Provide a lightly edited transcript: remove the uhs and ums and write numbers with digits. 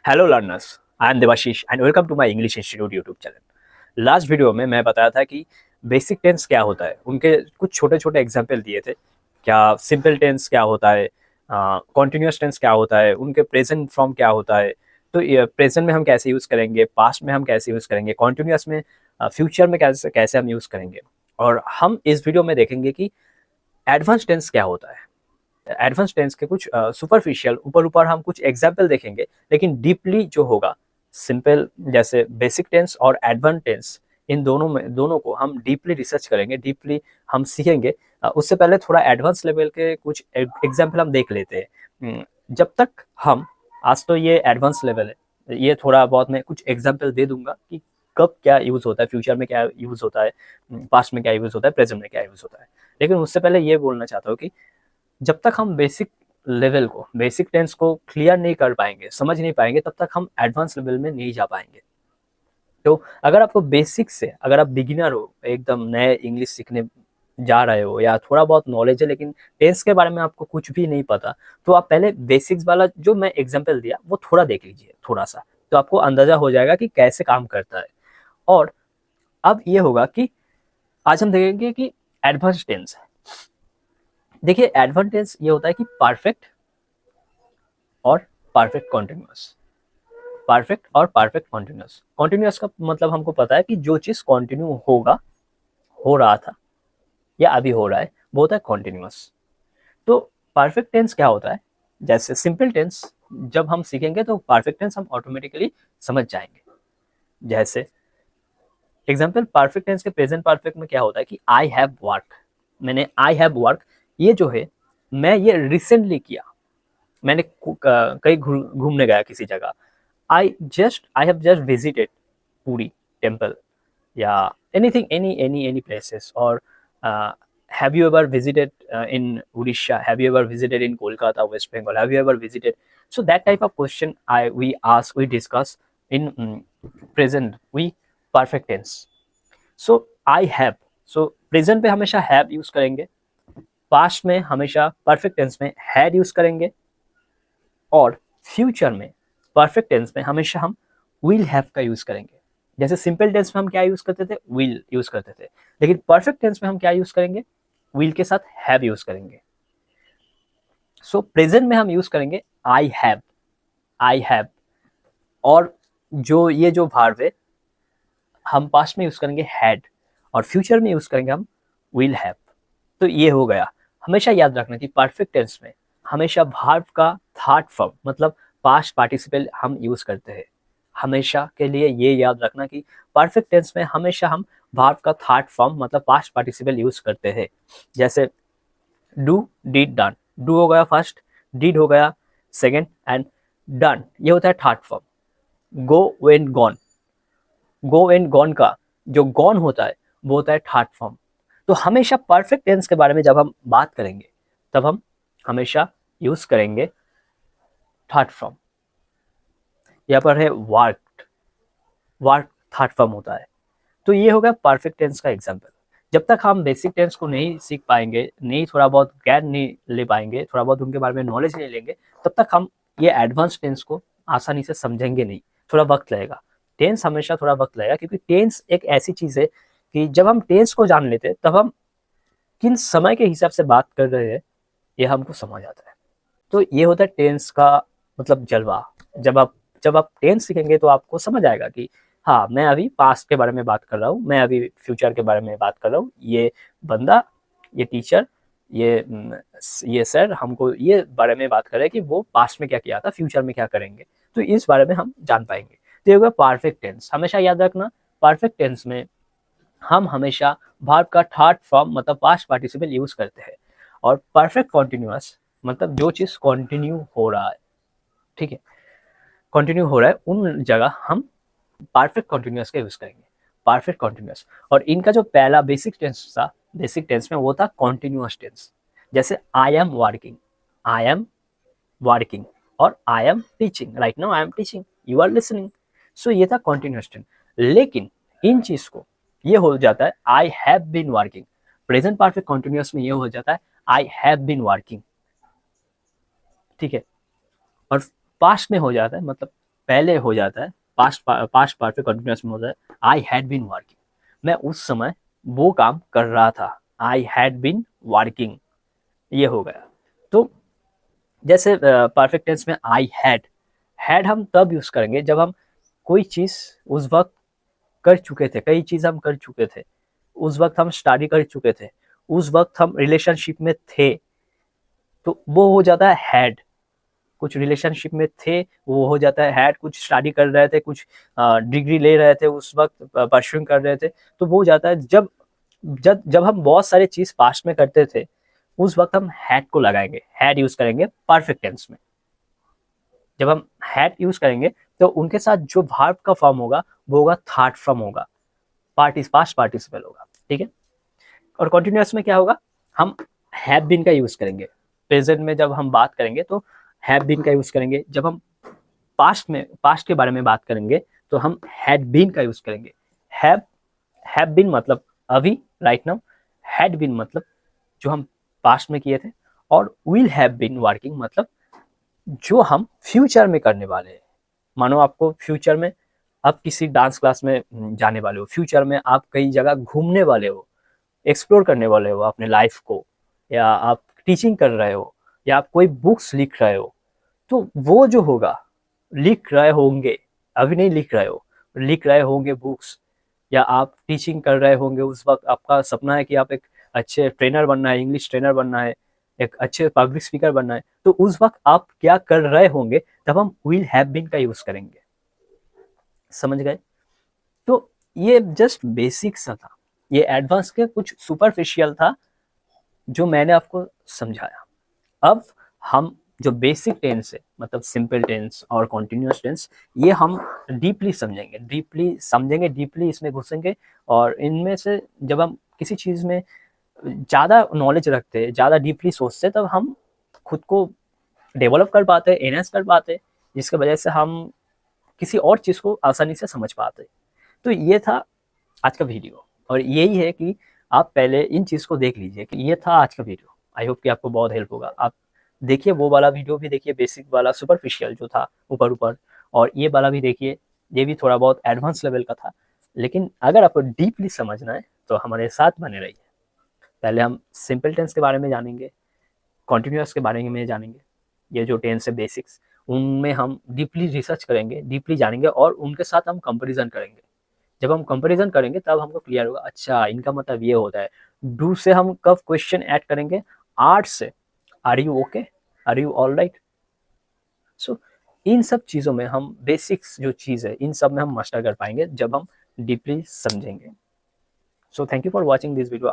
Hello learners, I am Devashish and welcome to my English institute YouTube channel. Last video में मैं बताया था कि बेसिक टेंस क्या होता है, उनके कुछ छोटे छोटे एग्जाम्पल दिए थे। क्या सिंपल टेंस क्या होता है, कॉन्टिन्यूस टेंस क्या होता है, उनके प्रेजेंट फॉर्म क्या होता है। तो प्रेजेंट में हम कैसे यूज़ करेंगे, पास्ट में हम कैसे यूज़ करेंगे, कॉन्टिन्यूस में, फ्यूचर में कैसे कैसे हम यूज़ करेंगे। और हम इस वीडियो में देखेंगे कि एडवांस टेंस क्या होता है। एडवांस टेंस के कुछ सुपरफिशियल ऊपर ऊपर हम कुछ एग्जाम्पल देखेंगे, लेकिन डीपली जो होगा सिंपल जैसे बेसिक टेंस और एडवांस टेंस, इन दोनों को हम डीपली रिसर्च करेंगे, डीपली हम सीखेंगे। उससे पहले थोड़ा एडवांस लेवल के कुछ एग्जाम्पल हम देख लेते हैं। जब तक हम, आज तो ये एडवांस लेवल है, ये थोड़ा बहुत मैं कुछ एग्जाम्पल दे दूंगा कि कब क्या यूज होता है, फ्यूचर में क्या यूज होता है, पास्ट में क्या यूज होता है, प्रेजेंट में क्या यूज होता है। लेकिन उससे पहले ये बोलना चाहता हूँ कि जब तक हम बेसिक लेवल को, बेसिक टेंस को क्लियर नहीं कर पाएंगे, समझ नहीं पाएंगे, तब तक हम एडवांस लेवल में नहीं जा पाएंगे। तो अगर आपको बेसिक से, अगर आप बिगिनर हो, एकदम नए इंग्लिश सीखने जा रहे हो, या थोड़ा बहुत नॉलेज है लेकिन टेंस के बारे में आपको कुछ भी नहीं पता, तो आप पहले बेसिक्स वाला जो मैं एग्जांपल दिया वो थोड़ा देख लीजिए, थोड़ा सा, तो आपको अंदाजा हो जाएगा कि कैसे काम करता है। और अब ये होगा कि आज हम देखेंगे कि एडवांस टेंस। देखिए, एडवांस टेंस ये होता है कि परफेक्ट और परफेक्ट कॉन्टिन्यूअस। परफेक्ट और परफेक्ट कॉन्टिन्यूअस। कॉन्टिन्यूअस का मतलब हमको पता है कि जो चीज कॉन्टिन्यू होगा, हो रहा था या अभी हो रहा है, वो होता है कॉन्टिन्यूअस। तो परफेक्ट टेंस क्या होता है, जैसे सिंपल टेंस जब हम सीखेंगे तो परफेक्ट टेंस हम ऑटोमेटिकली समझ जाएंगे। जैसे एग्जाम्पल, परफेक्ट टेंस के प्रेजेंट परफेक्ट में क्या होता है कि आई हैव वर्क। मैंने आई हैव वर्क, ये जो है, मैं ये रिसेंटली किया, मैंने कहीं घूमने गया किसी जगह। I have just visited Puri temple. Yeah, anything, any places. Or have you ever visited in Odisha? Have you ever visited in Kolkata, West Bengal? Have you ever visited? So that type of question we ask, we discuss in present, we perfect tense. So I have. So present पे हमेशा have use करेंगे, past में हमेशा perfect tense में had use करेंगे, और future में perfect tense में हमेशा हम विल हैव का यूज करेंगे। जैसे सिंपल टेंस में हम क्या यूज करते थे, विल यूज करते थे, लेकिन परफेक्ट टेंस में हम क्या यूज करेंगे, विल के साथ हैव यूज करेंगे। सो प्रेजेंट में हम यूज करेंगे आई हैव, आई हैव। और जो ये जो भार्व है, हम पास्ट में यूज करेंगे हैड, और फ्यूचर में यूज करेंगे हम विल हैव। तो ये हो गया। हमेशा याद रखना कि परफेक्ट टेंस में हमेशा भार्व का थर्ड फॉर्म मतलब पास्ट पार्टिसिपल हम यूज करते हैं। हमेशा के लिए ये याद रखना कि परफेक्ट टेंस में हमेशा हम भार्व का थर्ड फॉर्म मतलब पास्ट पार्टिसिपल यूज करते हैं। जैसे डू, डिड, डन। डू हो गया फर्स्ट, डिड हो गया सेकेंड, एंड डन ये होता है third form. Go, when, gone. Go and gone का जो गॉन होता है वो होता है थर्ड फॉर्म। तो हमेशा परफेक्ट टेंस के बारे में जब हम बात करेंगे, तब हम हमेशा यूज करेंगे थर्ड फॉर्म। यहाँ पर है वर्क, वर्क थर्ड फॉर्म होता है। तो ये होगा परफेक्ट टेंस का एग्जाम्पल। जब तक हम बेसिक टेंस को नहीं सीख पाएंगे, नहीं थोड़ा बहुत ज्ञान नहीं ले पाएंगे, थोड़ा बहुत उनके बारे में नॉलेज नहीं लेंगे, तब तक हम ये एडवांस टेंस को आसानी से समझेंगे नहीं, थोड़ा वक्त लगेगा। टेंस हमेशा थोड़ा वक्त लगेगा, क्योंकि टेंस एक ऐसी चीज है कि जब हम टेंस को जान लेते हैं, तब हम किन समय के हिसाब से बात कर रहे हैं ये हमको समझ आता है। तो ये होता है टेंस का मतलब जलवा। जब आप टेंस सीखेंगे तो आपको समझ आएगा कि हाँ, मैं अभी पास्ट के बारे में बात कर रहा हूँ, मैं अभी फ्यूचर के बारे में बात कर रहा हूँ। ये बंदा, ये टीचर, ये सर हमको ये बारे में बात कर रहे हैं कि वो पास्ट में क्या किया था, फ्यूचर में क्या करेंगे। तो इस बारे में हम जान पाएंगे। तो ये होगा परफेक्ट टेंस। हमेशा याद रखना, परफेक्ट टेंस में हम हमेशा वर्ब का थर्ड फॉर्म मतलब पास्ट पार्टिसिपल यूज करते हैं। और परफेक्ट कॉन्टिन्यूअस मतलब जो चीज कंटिन्यू हो रहा है, ठीक है, कंटिन्यू हो रहा है, उन जगह हम परफेक्ट कॉन्टिन्यूअस का यूज करेंगे, परफेक्ट कॉन्टिन्यूअस। और इनका जो पहला बेसिक टेंस था, बेसिक टेंस में वो था कॉन्टिन्यूअस टेंस। जैसे I am working, I am working, और I am teaching, right now I am teaching, you are listening. So ये था कॉन्टिन्यूअस टेंस। लेकिन इन चीज को ये हो जाता है I have been working. Present perfect continuous में ये हो जाता है आई हैव बीन वर्किंग, ठीक है। और पास्ट में हो जाता है मतलब पहले हो जाता है, पास्ट परफेक्ट कंटिन्यूअस में होता है आई हैड बीन वर्किंग, मैं उस समय वो काम कर रहा था, आई हैड बीन वर्किंग, ये हो गया। तो जैसे परफेक्ट टेंस में आई हैड हम तब यूज करेंगे जब हम कोई चीज उस वक्त कर चुके थे, कई चीज हम कर चुके थे, उस वक्त हम स्टडी कर चुके थे, उस वक्त हम रिलेशनशिप में थे, तो वो हो जाता है हैड। कुछ रिलेशनशिप में थे, वो हो जाता है हैड। कुछ स्टडी कर रहे थे, कुछ डिग्री ले रहे थे, उस वक्त परस्यूइंग कर रहे थे, तो वो हो जाता है जब जब जब हम बहुत सारे चीज पास्ट में करते थे, उस वक्त हम हैड को लगाएंगे, हैड यूज करेंगे परफेक्ट टेंस में। जब हम हैड यूज करेंगे तो उनके साथ जो वर्ब का फॉर्म होगा वो होगा थर्ड फॉर्म होगा, पास्ट पार्टिसिपल होगा, ठीक है। और कंटिन्यूअस में क्या होगा, हम हैव बीन का यूज करेंगे। प्रेजेंट में जब हम बात करेंगे तो हैव बीन का यूज करेंगे, जब हम पास्ट के बारे में बात करेंगे तो हम हैड बीन का यूज करेंगे। हैव बीन मतलब अभी, राइट नाउ। हैड बीन मतलब जो हम पास्ट में किए थे, और विल हैव बीन वर्किंग मतलब जो हम फ्यूचर में करने वाले हैं। मानो आपको फ्यूचर में आप किसी डांस क्लास में जाने वाले हो, फ्यूचर में आप कई जगह घूमने वाले हो, एक्सप्लोर करने वाले हो अपने लाइफ को, या आप टीचिंग कर रहे हो, या आप कोई बुक्स लिख रहे हो, तो वो जो होगा, लिख रहे होंगे, अभी नहीं लिख रहे हो, लिख रहे होंगे बुक्स, या आप टीचिंग कर रहे होंगे, उस वक्त आपका सपना है कि आप एक अच्छे ट्रेनर बनना है, इंग्लिश ट्रेनर बनना है, एक अच्छे पब्लिक स्पीकर बनना है, तो उस वक्त आप क्या कर रहे होंगे, तब हम विल हैव बीन का यूज करेंगे। समझ गए? तो ये जस्ट बेसिक सा था, ये एडवांस के कुछ सुपरफिशियल था जो मैंने आपको समझाया। अब हम जो बेसिक टेंस है, मतलब सिंपल टेंस और कॉन्टिन्यूअस टेंस, ये हम डीपली समझेंगे, डीपली इसमें घुसेंगे। और इनमें से जब हम किसी चीज़ में ज़्यादा नॉलेज रखते हैं, ज़्यादा डीपली सोचते, तब हम खुद को डेवलप कर पाते, एनहेंस कर पाते, जिसकी वजह से हम किसी और चीज़ को आसानी से समझ पाते। तो ये था आज का वीडियो, और यही है कि आप पहले इन चीज़ को देख लीजिए कि ये था आज का वीडियो। आई होप कि आपको बहुत हेल्प होगा। आप देखिए, वो वाला वीडियो भी देखिए, बेसिक वाला सुपरफिशियल जो था ऊपर ऊपर, और ये वाला भी देखिए, ये भी थोड़ा बहुत एडवांस लेवल का था। लेकिन अगर आपको डीपली समझना है तो हमारे साथ बने रहिए। पहले हम सिंपल टेंस के बारे में जानेंगे, कॉन्टिन्यूअस के बारे में जानेंगे, ये जो टेंस है बेसिक्स, उनमें हम डीपली रिसर्च करेंगे, डीपली जानेंगे, और उनके साथ हम कंपेरिजन करेंगे। जब हम कंपैरिजन करेंगे तब हमको क्लियर होगा, अच्छा इनका मतलब ये होता है। डू से हम कब क्वेश्चन ऐड करेंगे, आर से, are you okay, are you all right. So इन सब चीज़ों में हम बेसिक्स जो चीज़ है, इन सब में हम मास्टर कर पाएंगे जब हम डीपली समझेंगे। So thank you for watching this video.